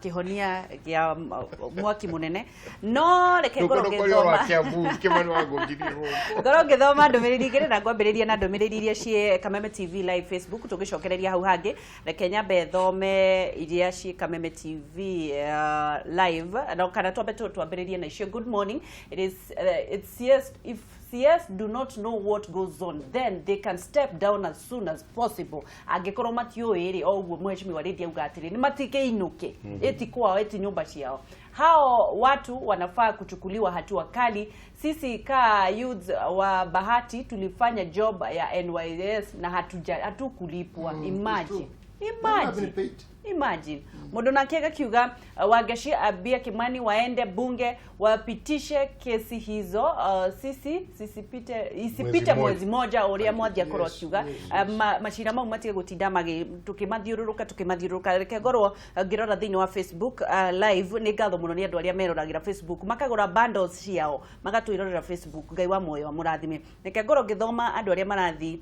kihonia ya mwaki munene no reke ngoro ngithoma Kiambu kimani wangu ngirirwo ngoro ngithoma ndomereri igire na ngwambiriria na ndomereri iria cie Kameme TV live Facebook tugicokereria hau hangi reke nyambe thome iria cie Kameme TV live na kana twambiririe na icio. Good morning. It's CS. If CS do not know what goes on, then they can step down as soon as possible. Angekorwo matio eri oguo mheshimiwa Lydia ugatiri ni matike inuke eti kwao eti nyumba ciao. Hao watu wanafaa kuchukuliwa hatua kali. Sisi ka youth wa Bahati tulifanya job ya NYS na hatukulipwa. Imagine Imagine. Mundu nakiega kiuga Wagashi abia Kimani waende bunge wapitishe kesi hizo isipite mwezi moja uria mwathi akorwo kiuga mashira mau matige gutinda magi tukimathiururuka reke ngorwo ngirora thiini wa Facebook live ni ngatho muno ni andu aria meroragira Facebook makagura bundles ciao magatwirorera Facebook ngai wa moyo murathime reke ngorwo ngithoma andu aria marathi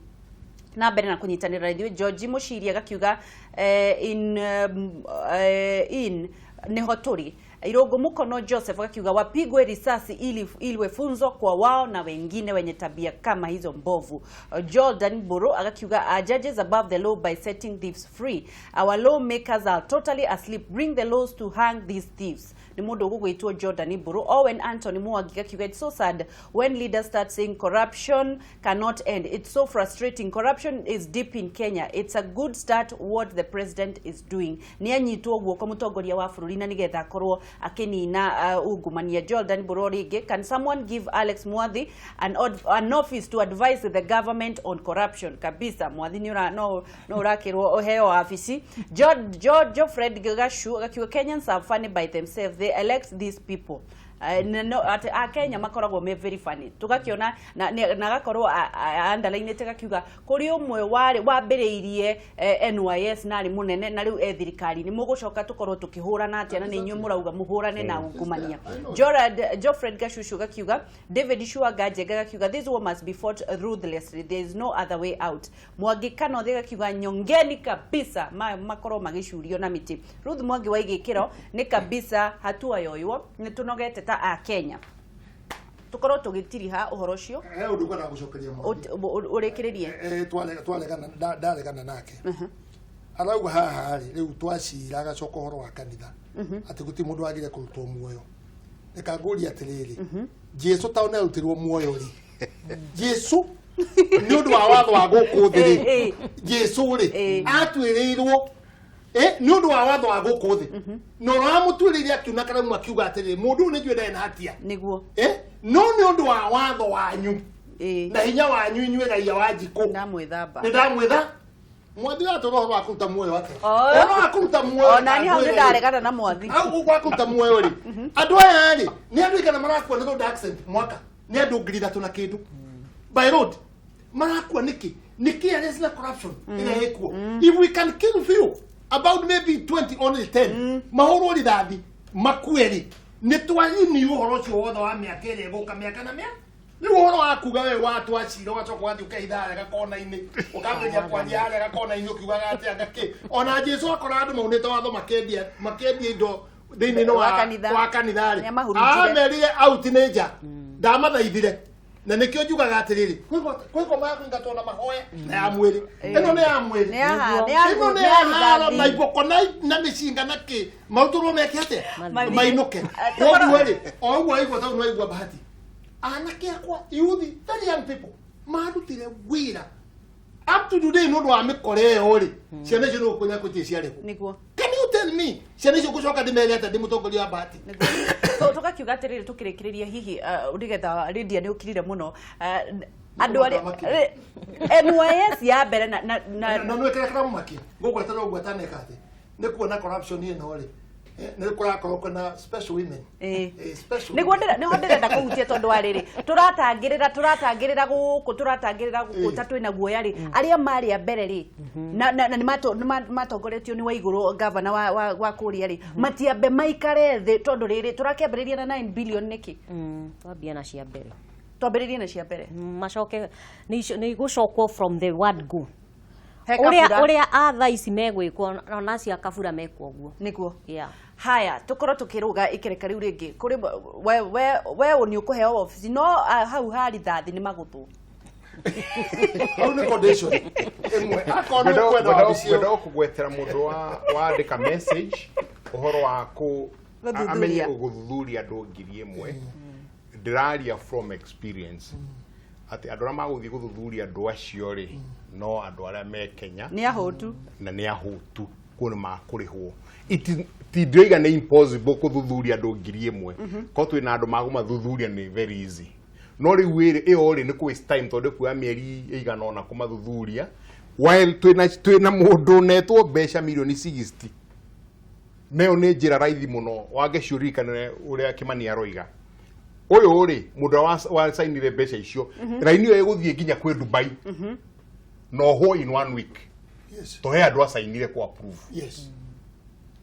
na mbere na kunyitanira radio George Mushiri agakiuga in Nehoturi Irogo Mukono Joseph akiuga wapigwe risasi ili funzo kwa wao na wengine wenye tabia kama hizo mbovu. Jordan Buru akiuga judges above the law by setting thieves free. Our lawmakers are totally asleep. Bring the laws to hang these thieves. Ni mundo gugwitwo Jordan Buru. Owen Anthony Mwangi akiuga it's so sad when leaders start saying corruption cannot end. It's so frustrating. Corruption is deep in Kenya. It's a good start what the president is doing. Ni anyitwo guoko mutongoria wa bururi na nigetha korwo akinina ugumania. Jordan Burorige, can someone give Alex Mwadhi an office to advise the government on corruption? Kabisa Mwadhi no urakirwo oheo afisi. George Fred Gagashu akiwa Kenyans are funny by themselves. They elect these people. Kenya makoragwo me very funny tugakiona na gakorwo underline tegakiuga kuri umwe wambiriirie NYS nari munene na riu ethirikari ni mugucoka tukorwo tukihurana atia na ninyu murauga muhurane na ungumania. Geoffrey Gashushu gakiuga David Shuagaje gakiuga this war must be fought ruthlessly, there is no other way out. Mwagikano gakiuga nyongeni kabisa makorwo magishurio na miti. Ruth Mwangi waigikiro ni kabisa hatua yoywo ni tunogete a Kenya tukorwo tugitiriha uhoro cio undu kwenda gucokeria urekiririe ndaregana nake arauga haha riu twacira agacoka uhoro wa kanitha ati guti mundu agire kurutwo muoyo nikanguri atiriri Jesu taone rutirwo muoyo ri Jesu ni undu wa watho wa guku thiri Jesu ri atwirirwo ni undu wa watho wa guku thi no ramutwiriria akiuna kana mwakiuga atiri mundu ni njwe na hatia niguo no ni undu wa watho wanyu na hinya wanyu inywe raia wa jiko ndamwithamba mwathi atoro wa kuruta muoyo wake ono akuruta muoyo nani hau ndaregana na mwathi au kwa kuruta muoyo ri andu aya ri ni andu ikana marakwa ni road accident mwaka ni andu ngiri thatu na kindu by road marakwa niki arresna corruption ina ekuo if we can kill few about maybe 20 only 10 mahoro rithathi makweri ni twanyini uhoro cio wothe wa miaka iri guka miaka na miaka ni uhoro wa kuga we watu acira ugacoka wathi ukaithara gakona-ini ukamenya kwaria aria gakona-ini ukiugaga ati angaki ona Jesu akora andu maunite watho makendia indo thiini no wa kanitha ri amerire out ni nja ndamathaithire na nikio njugaga atiriri kwiko makwingatwo na mahoya na ya mwiri ino ni ya mwiri ino ni ya na iboko na micinga na ki mauturo meke ate mainuke koguo ri oguo igwa tau no igwa bahati anake akwa youth very young people marutire wira up to today no do amikore ori ciana cio no kunya kutia reko niguo can you tell me ciana cio gucoka ndimere ata ndimutongoria wa bahati tugakiuga atiriri tukirikiriria hihi ndigetha Lydia ni ukirire muno andu ari NYS ya mbere na no ekera kra mumaki gugweta no gwetane kate ni kuona corruption ino ri ni kurakoro kuna special women special niguo ndirenda kuhutia tondu wa riri turatangirira guku ta twina guoya ri aria mari a mbere ri na ni matongoretio ni wa iguru governor wa kuria ri matiambe maikare thi tondu riri turakĩambĩrĩria na 9 billion niki twambia na cia mbere twambĩrĩrie na cia mbere macoke ni gucokwo from the word go uria atha ici megwikwo na cia kabura mekwo guo niguo yeah haya tukorwo tukiruga ikereka riu ringi kuri we ni ukuheo office no hau hari thathi ni maguthu au ni condition emwe akono kwenda office yo kugwetera mundu wa andika message uhoro wa ku amenye guthuthuria andu ngiri imwe ndiraria from experience ati andu ara maguthi guthuthuria andu acio ri no andu aria me Kenya ni ahutu na ni ahutu kuona makurihwo tidiga ni impossible kuthuthuria andu ngiri imwe ko twina andu maguma thuthuria ni very easy no riu iri ni ku waste time tondu kuya mieri igana ona kumathuthuria while twina mundu netwo mbeca milioni 60 neo nä njä ra raithi må no wage ciåririkanä å rä a kä mani aroiga å yå rä må ndå wacainire mbeca icio raini ä yo ä gå thiä nginya kwä Dubai no ho in 1 week to he andå acainire ku approve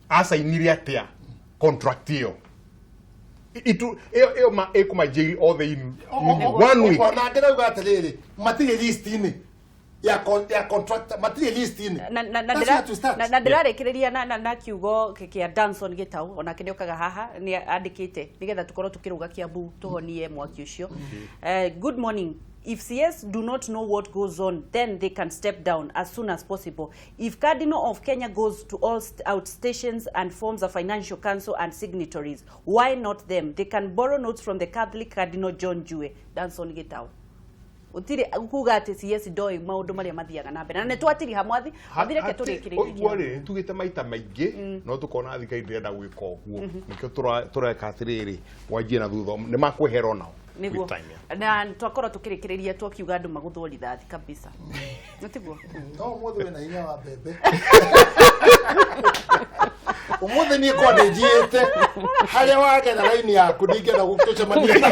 acainire atä a contract ä yo ä yo ä kå majail othe in 1 week na ndä rauga atä rä rä matirä list-inä ya contractor materialist-inä na ndĩrarĩkĩrĩria na kiugo kĩa Danson Gitau ona kĩnĩ okaga haha nĩ andĩkĩte nĩgetha tũkorwo tũkĩrũga Kiambu tũhonie mwaki ũcio. Good morning. If CS do not know what goes on, then they can step down as soon as possible. If Cardinal of Kenya goes to all outstations and forms a financial council and signatories, why not them? They can borrow notes from the Catholic Cardinal John Jue. Danson Gitau. Utire kuga ati CS ndoi maundu maria mathiaga na mbere na twatiri hamwathi athire ke turikiriria ogwari tugite maita maingi no tukona thika ndirenda gwika oguo nikio tureka atiriri wanjie na thutha ni makwehera nao niguo na twakorwo tukirikiriria twakiuga andu maguthũritha thi kabisa natiguo no mothe wena hinya wa bebe umothe ni kwa njiete haria wagera raini yaku ndingenda gutucemania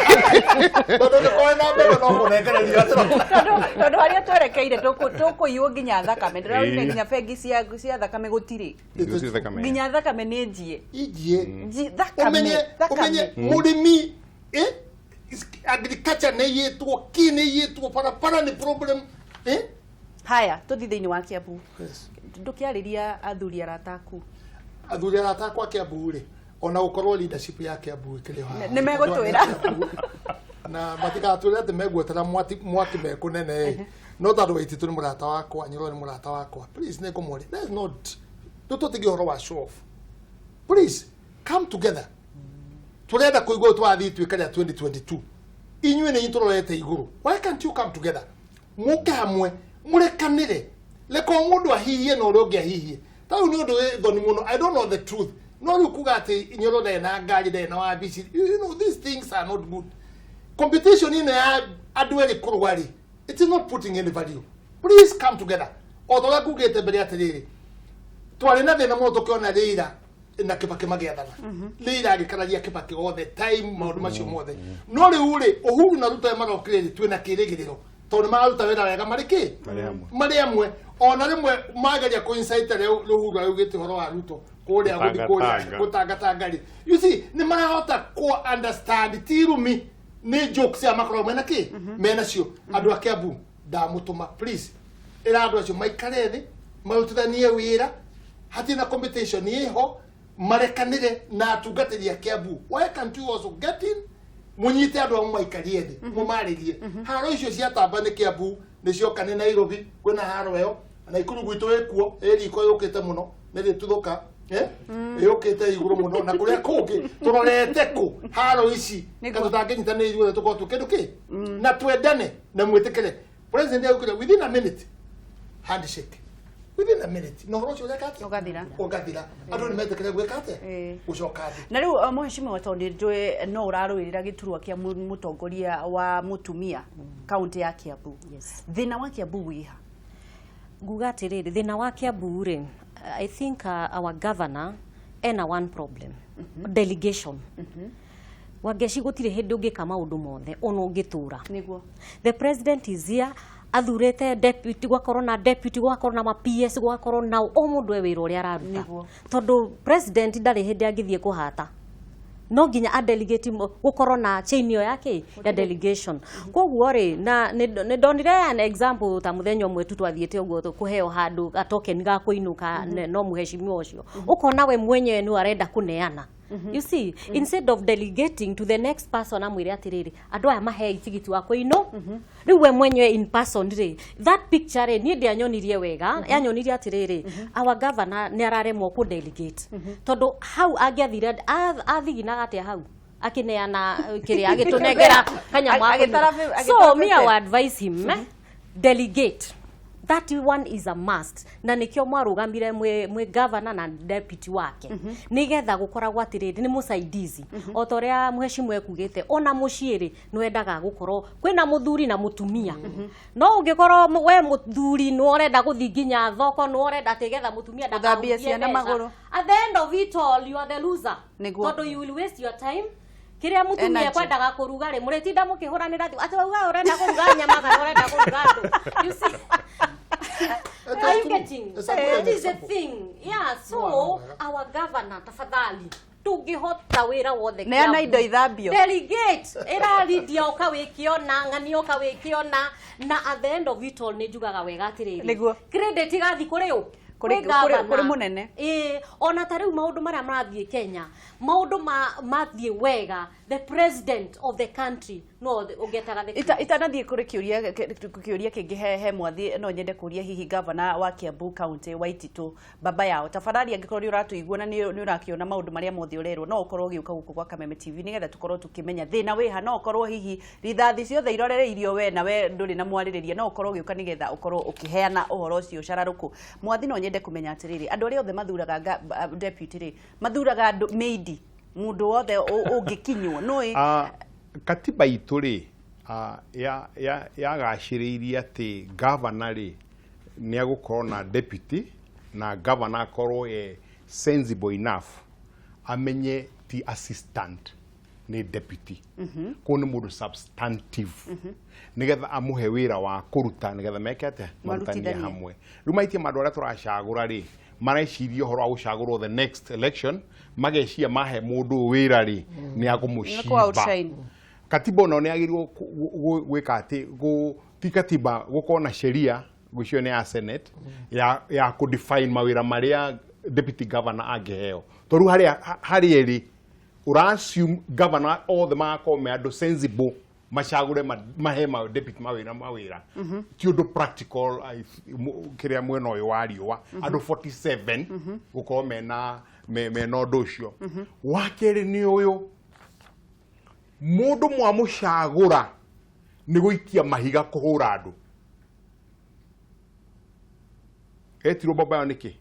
tondu ni kwa na mbere no kunekereria tondu haria twerekeire tukuiwo nginya thakame ndĩraũire nginya bengi cia thakame gũtirĩ nginya thakame nĩ njie umenye mũrĩmi agriculture nĩ yĩtwo ki nĩ yĩtwo barabara nĩ problem haya tuthi thĩinĩ wa Kiambu ndũkĩarĩria athuri arataku kwa Kiambu rĩ ona ukorwo leadership ya Kiambu ikĩrĩ haha nĩ megũtwĩra na matigatwĩre atĩ megwetera mwaki mekunene no tondũ Waititu nĩ mũrata wakwa Nyoro nĩ mũrata wakwa please nĩ ngũmũria let's not tũtige ũhoro wa show off please come together turenda kũigua twathi tuĩka rĩa 2022 inyuĩ nĩ itũrorete igũrũ why can't you come together mũke hamwe mũrekanĩre leko mũndũ ahihie na ũrĩa ũngĩ ahihie tau nĩ ũndũ thoni mũno I don't know the truth no rĩu kuga atĩ Nyoro ndarĩ na ngari ndarĩ na wabici you know these things are not good competition ino ya andũ erĩ kũrũa it is not putting any value please come together othoga kugĩte mbere atĩrĩrĩ twarĩ na thĩna mũno tũkĩona Raila na Kibaki magĩathana Raila agĩkararia Kibaki othe time maũndũ macio mothe no rĩu rĩ Uhuru na Ruto marokire twĩna kĩrĩgĩrĩro tondũ maruta wĩra wega marĩ amwe ona rĩmwe mageria coincide rĩu augĩte ũhoro wa Ruto kũrĩa gũthiĩ gũtangatanga you see nĩ marahota ku understand tirumi nĩ jokes ya makorwo mena mena cio andũ a Kiambu ndamũtũma please ĩra andũ acio maikare thĩ marutithanie wĩra hatina competition ĩho marekanĩre na atungatĩri a Kiambu why can't you also get in munyite andũ amwe maikarie thĩ mũmarĩrie haro icio ciatamba nĩ Kiambu nĩ cioka nĩ Nairobi kwĩna haro ĩyo na Ikuru gwitũ wĩkuo ĩriko yũkĩte mũno nĩ rĩtuthũka yũkĩte igũrũ mũno na kũrĩa kũngĩ tũrorete kũ haro ici kana tũtangĩnyitanĩra ithuothe tũkorwo kĩndũ na twendane na mwĩtĩkĩre president augire within a minute handshake within a minute no horo cio rekati ũgathira andũ nĩ metĩkĩre gwĩka atĩa gũcoka thĩ na rĩu mheshimiwa tondũ ndũĩ no ũrarũĩrĩra gĩturwa kĩa mũtongoria wa mũtumia kaunti ya Kiambu thĩna wa Kiambu wĩha nguga atĩrĩrĩ thĩna wa Kiambu rĩ I think our governor ena one problem delegation wangeci gũtirĩ hĩndĩ ũngĩka maũndũ mothe ona ũngĩtũra nĩguo the president is here athurete deputy gwakorwo na deputy gwakorwo na PS gwakorwo na o mũndũ e wĩra ũrĩa araruta tondũ president ndarĩ hĩndĩ angĩthiĩ kũhata no nginya a delegate gukorwo na chain yo yake ya delegation koguo ri na nĩ ndonire an example ta muthenya ũmwe tu twathiĩte ũguo kuheo handũ atoken ga kuinuka no muheshimiwa ũcio ukona we mwenyewe nĩ arenda kuneana you see instead of delegating to the next person amwire atiriri andu aya mahe itigiti wa kuino riu we mwenyewe in person ri that picture ni ndianyonirie wega yanyonirie atiriri our governor ni araremwo ku delegate tondu hau angiathire athigina atia hau akineana kiria agitunegera kanyamwa so me I would advise him delegate that one is a must na nikio mwarugamire mwe governor na deputy wake nigetha gukoragwo atiriri ni musaidizi otoria mheshimu ekugite ona muciiri nwendaga gukorwo kwina muthuri na mutumia no ungikorwo we muthuri no urenda guthi nginya thoko no urenda tigetha mutumia ndakambia ciana maguru at the end of it all you are the loser tondu you will waste your time kiria mutumia kwendaga kuruga ri muritinda mukihuranira ati uga urenda kuruga nyama kana urenda kuruga you see are you getting that is the thing yeah so our governor tafadhali tungihota wira wothe na na indo ithambio delegate era lidia ukawikiona ngani ukawikiona na at the end of it all ni njugaga wega atiriri credit igathi kuri u kuri munene ona tariu maundu maria marathie Kenya maundu mathie wega the president of the country no ugetaga itanathie kuri kiuria kingi he mwathi no nyende kuria hihi governor wa Kiambu county Waititu baba yao tafadhali angikorwo uratuigua na ni urakiona maundu maria mothi urerwo no ukorwo ugiuka guku kwa Kameme TV nigetha tukorwo tukimenya thina wiha no ukorwo hihi rithathi ciothe irorereirio we na we nduri na mwaririria no ukorwo ugiuka nigetha ukorwo ukiheana uhoro ucio shararuku mwathi no nyende kumenya atiriri andu aria othe mathuraga deputy ri mathuraga maid mundu wothe ungikinywo no katiba itu ri ya gaciriirie ati governor ri ni agukorwo na deputy na governor akorwo sensible enough amenye ti assistant ni deputy ko ni mundu substantive nigetha amuhe wira wa kuruta nigetha meke ate marutithanie hamwe rumaitie mandu aria turacagura ri mareciria horo wa gucagurwo the next election mageciria mahe mundu wira ri ni agumuciba katiba no ni agirirwo gwika ati ti katiba gukorwo na sheria gucio ni ya senate ya ku define mawira maria deputy governor angeheo toru hari eri ura assume governor all the makome ando sensible machagure mahema deputy mawira ti undu practical kiria mwena uyu wa riwa ando 47 gukorwo mena undu ucio wakeri ni uyu mundu mwamucagura ni guikia mahiga kuhura andu etiro baba yo niki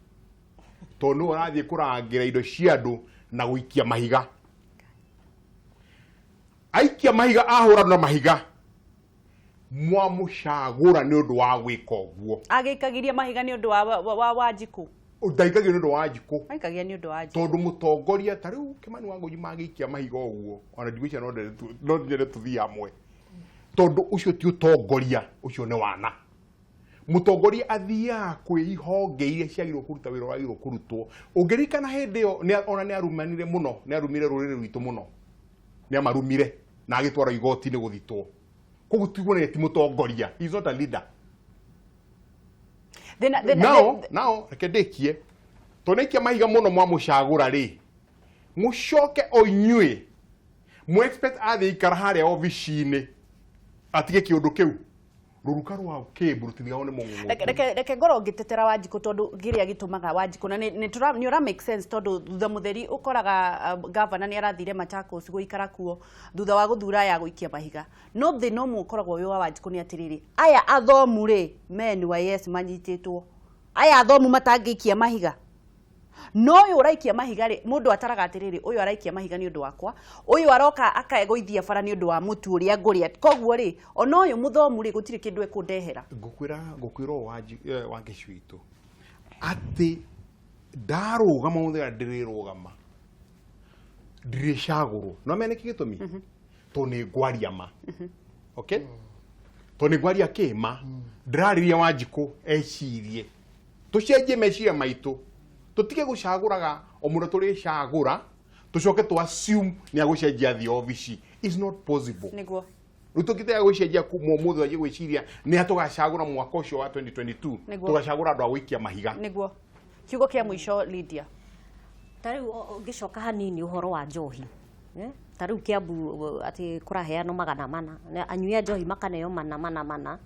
to no arathie kurangira indo cia andu na guikia mahiga aikia mahiga ahura na mahiga mwamucagura ni undu wa gwika uguo agikagiria mahiga ni undu wa Wanjiku udaikagiria ni undu wa Wanjiku aikagia ni undu wa Wanjiku tondu mutongoria tariu Kimani Wangũnji magikia mahiga uguo ona ndigwicia no nyende tuthia amwe tondu ucio ti utongoria ucio ni wana mutongoria athia kwi ihonge iria ciagirwo kuruta wira wagirwo kurutwo ungirikana hindi yo ona ni arumanire muno ni arumire rurire rwitu muno ni amarumire na agitwara igoti ni guthitwo koguo tuigone ti mutongoria he is not a leader now rekedekie tonekia mahiga muno mwamucagura ri mucoke oinyue mu expect athi ikara haria office-ini atige kiundu kiu ruruka rwa keburutithia one mungu reke ngoro ngitetera Wanjiku tondu giria gitumaga Wanjiku na ni ura make sense tondu thutha mutheri ukoraga governor ni arathire Machakos guikara kuo thutha wa guthura ya guikia mahiga no the no mu ukoragwo wi wa Wanjiku ni atiriri aya athomu ri men wa yes manyititwo aya athomu matangikia mahiga no uyu uraikia mahiga ri mundu ataraga atiriri uyu araikia mahiga ni undu wakwa uyu aroka akaegoithia bara ni undu wa mutu uria nguria koguo ri ona uyu muthomu ri gutire kindu ekundehera ngukwira Wangĩcuitũ ati ndarugama muthera ndirirugama ndiricagurwo no mene kigitumi to ni ngwaria ma okay to ni ngwaria kima ndirariria Wanjiku ecirie tucenjie meciria maitu tutige gucaguraga o mundu turi cagura tucoke tu assume ni agucenjia the office is not possible niguo rutukite gucenjia mumuthu aje gwiciria ni atugacagura mwaka ucio wa 2022 tugacagura andu agwikia mahiga niguo kiugo kia mwisho Lydia tariu ngicoka hanini uhoro wa njohi tariu Kiambu ati kuraheano 400 anyuia njohi makaneo 400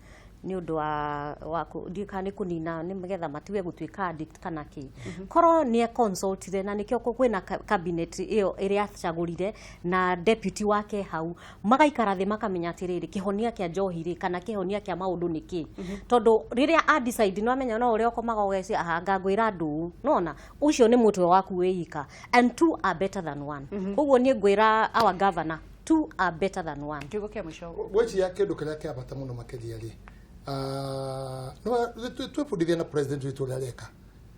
ni undu wa ndika ni kunina ni megetha matiwe gutuika addict kana ki koro ni consultire na nikio kwina cabinet iyo iria achagurire na deputy wake hau magaikara thi makamenya atiriri kihonia kia njohi ri kana kihonia kia maundu niki tondu riria a decide no amenya no uria ukomaga ugeci ahanga ngwira ndu nona ucio ni mutwe waku wika and two are better than one uguo ni ngwira our governor two are better than one kiugo kia mwisho wechi yake ndo kile kia bata muno makeria ri no twebundithia na president witu reka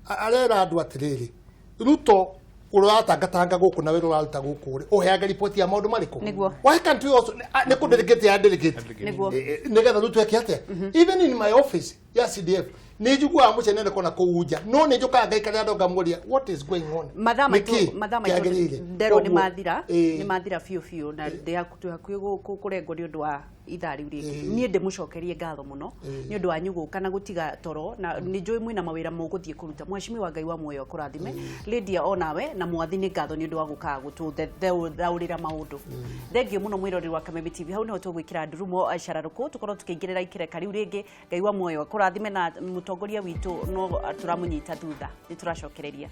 arera andu atiriri Ruto uratangatanga guku na wira uraruta guku ri uheaga report ya maundu mariku why can't we also ne ku delegate ya delegate negetha Ruto yake atia even in my office ya CDF ni njugua mucenene kona kuuja no ni njuka ngaikara ando ngamuria what is going on madama ndero ni mathira fiu na ndi hakuyo kurengo ni undu wa ithari uri ni ndi mucokerie ngatho muno ni undu wa nyuguka na gutiga toro na ni njui mwina mawira muguthie kuruta mweshimi wa Ngai wa muoyo kurathime Lydia onawe na mwathi ni ngatho ni undu wa guka gututhaurira maundu thengio muno mwirori wa Kameme TV hau no tugwikira ndurumo ashararuko tukorwo tukingirira ikireka riu ringi Ngai wa muoyo kurathime na mutongoria witu no turamunyita thutha ni turacokereria